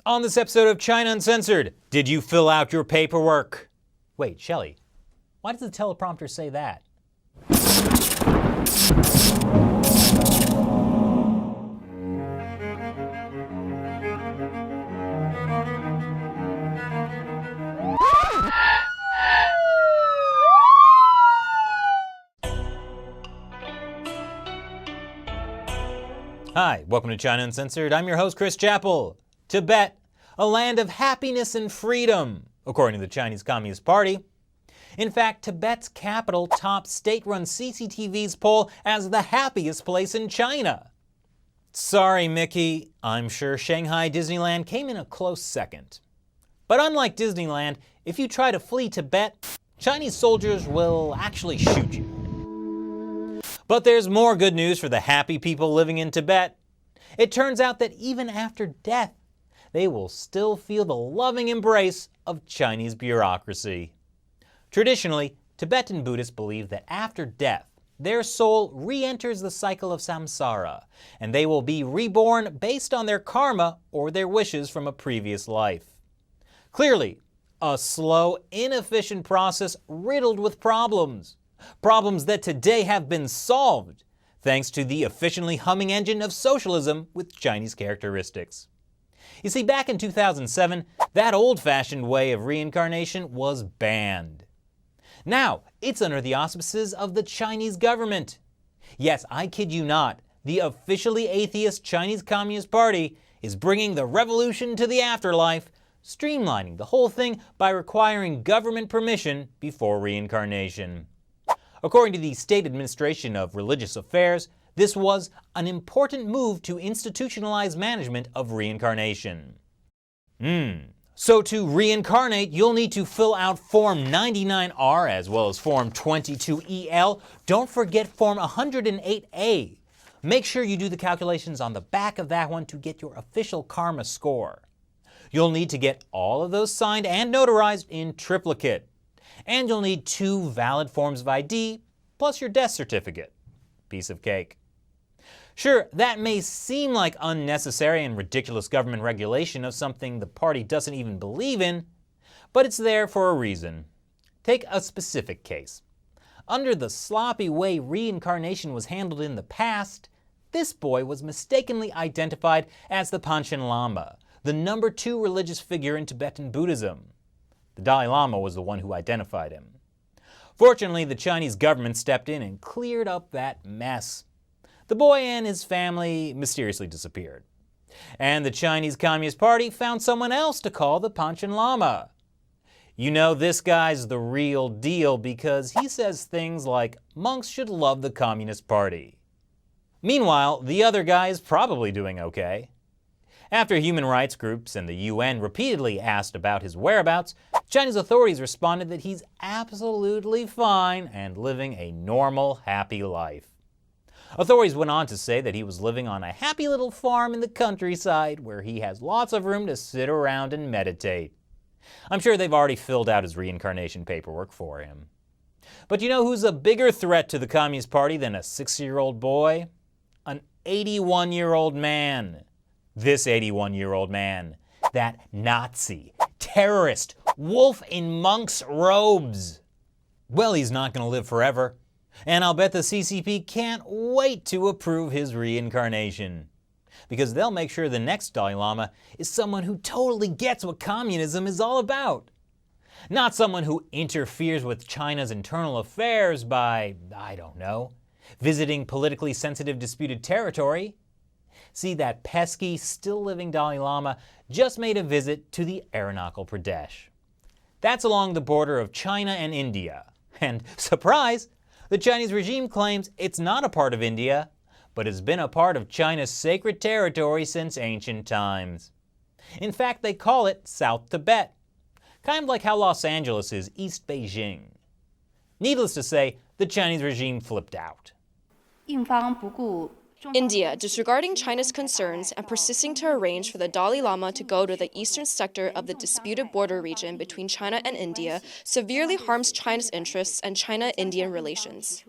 On this episode of China Uncensored, did you fill out your paperwork? Wait, Shelley, why does the teleprompter say that? Hi, welcome to China Uncensored. I'm your host, Chris Chappell. Tibet, a land of happiness and freedom, according to the Chinese Communist Party. In fact, Tibet's capital tops state-run CCTV's poll as the happiest place in China. Sorry, Mickey, I'm sure Shanghai Disneyland came in a close second. But unlike Disneyland, if you try to flee Tibet, Chinese soldiers will actually shoot you. But there's more good news for the happy people living in Tibet. It turns out that even after death, they will still feel the loving embrace of Chinese bureaucracy. Traditionally, Tibetan Buddhists believe that after death, their soul re-enters the cycle of samsara, and they will be reborn based on their karma or their wishes from a previous life. Clearly, a slow, inefficient process riddled with problems. Problems that today have been solved, thanks to the efficiently humming engine of socialism with Chinese characteristics. You see, back in 2007, that old-fashioned way of reincarnation was banned. Now, it's under the auspices of the Chinese government. Yes, I kid you not, the officially atheist Chinese Communist Party is bringing the revolution to the afterlife, streamlining the whole thing by requiring government permission before reincarnation. According to the State Administration of Religious Affairs, this was an important move to institutionalize management of reincarnation. So to reincarnate, you'll need to fill out Form 99R as well as Form 22EL. Don't forget Form 108A. Make sure you do the calculations on the back of that one to get your official karma score. You'll need to get all of those signed and notarized in triplicate. And you'll need 2 valid forms of ID plus your death certificate. Piece of cake. Sure, that may seem like unnecessary and ridiculous government regulation of something the party doesn't even believe in, but it's there for a reason. Take a specific case. Under the sloppy way reincarnation was handled in the past, this boy was mistakenly identified as the Panchen Lama, the number 2 religious figure in Tibetan Buddhism. The Dalai Lama was the one who identified him. Fortunately, the Chinese government stepped in and cleared up that mess. The boy and his family mysteriously disappeared. And the Chinese Communist Party found someone else to call the Panchen Lama. You know, this guy's the real deal because he says things like monks should love the Communist Party. Meanwhile, the other guy is probably doing okay. After human rights groups and the UN repeatedly asked about his whereabouts, Chinese authorities responded that he's absolutely fine and living a normal, happy life. Authorities went on to say that he was living on a happy little farm in the countryside where he has lots of room to sit around and meditate. I'm sure they've already filled out his reincarnation paperwork for him. But you know who's a bigger threat to the Communist Party than a 6-year-old boy? An 81-year-old man. This 81-year-old man. That Nazi, terrorist, wolf in monk's robes. Well, he's not going to live forever. And I'll bet the CCP can't wait to approve his reincarnation. Because they'll make sure the next Dalai Lama is someone who totally gets what communism is all about. Not someone who interferes with China's internal affairs by, I don't know, visiting politically sensitive disputed territory. See, that pesky, still-living Dalai Lama just made a visit to the Arunachal Pradesh. That's along the border of China and India. And surprise! The Chinese regime claims it's not a part of India, but has been a part of China's sacred territory since ancient times. In fact, they call it South Tibet, kind of like how Los Angeles is East Beijing. Needless to say, the Chinese regime flipped out. India, disregarding China's concerns and persisting to arrange for the Dalai Lama to go to the eastern sector of the disputed border region between China and India, severely harms China's interests and China-Indian relations.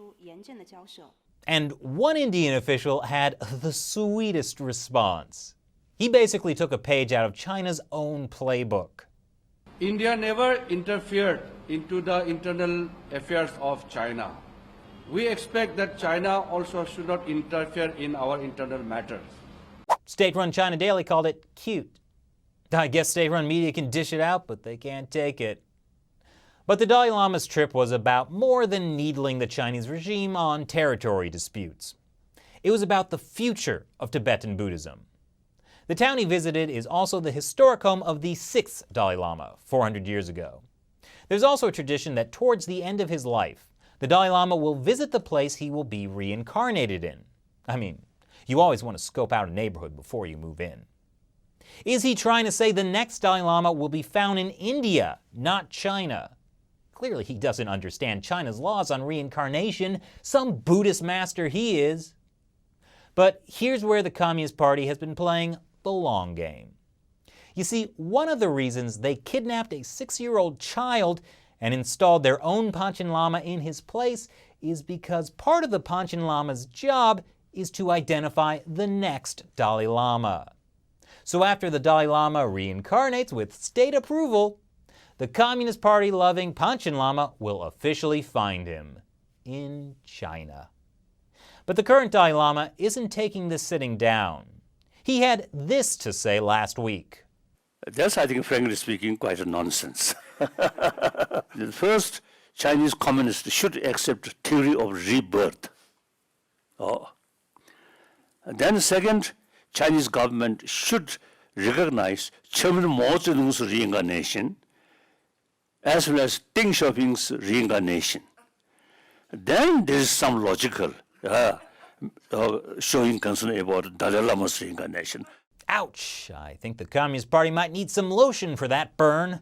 And one Indian official had the sweetest response. He basically took a page out of China's own playbook. India never interfered into the internal affairs of China. We expect that China also should not interfere in our internal matters. State-run China Daily called it cute. I guess state-run media can dish it out, but they can't take it. But the Dalai Lama's trip was about more than needling the Chinese regime on territory disputes. It was about the future of Tibetan Buddhism. The town he visited is also the historic home of the 6th Dalai Lama, 400 years ago. There's also a tradition that towards the end of his life, the Dalai Lama will visit the place he will be reincarnated in. I mean, you always want to scope out a neighborhood before you move in. Is he trying to say the next Dalai Lama will be found in India, not China? Clearly he doesn't understand China's laws on reincarnation. Some Buddhist master he is. But here's where the Communist Party has been playing the long game. You see, one of the reasons they kidnapped a 6-year-old child and installed their own Panchen Lama in his place is because part of the Panchen Lama's job is to identify the next Dalai Lama. So after the Dalai Lama reincarnates with state approval, the Communist Party-loving Panchen Lama will officially find him in China. But the current Dalai Lama isn't taking this sitting down. He had this to say last week. That's, I think, frankly speaking, quite a nonsense. The first, Chinese communists should accept theory of rebirth. And then second, Chinese government should recognize Chairman Mao Zedong's reincarnation as well as Deng Xiaoping's reincarnation. Then there is some logical showing concern about Dalai Lama's reincarnation. Ouch! I think the Communist Party might need some lotion for that burn.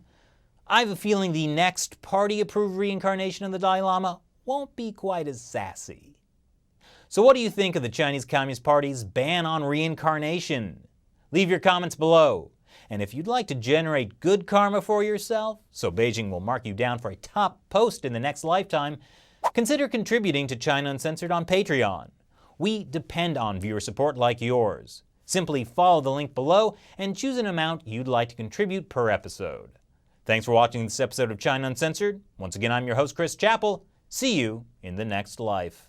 I have a feeling the next party-approved reincarnation of the Dalai Lama won't be quite as sassy. So what do you think of the Chinese Communist Party's ban on reincarnation? Leave your comments below. And if you'd like to generate good karma for yourself, so Beijing will mark you down for a top post in the next lifetime, consider contributing to China Uncensored on Patreon. We depend on viewer support like yours. Simply follow the link below and choose an amount you'd like to contribute per episode. Thanks for watching this episode of China Uncensored. Once again, I'm your host, Chris Chappell. See you in the next life.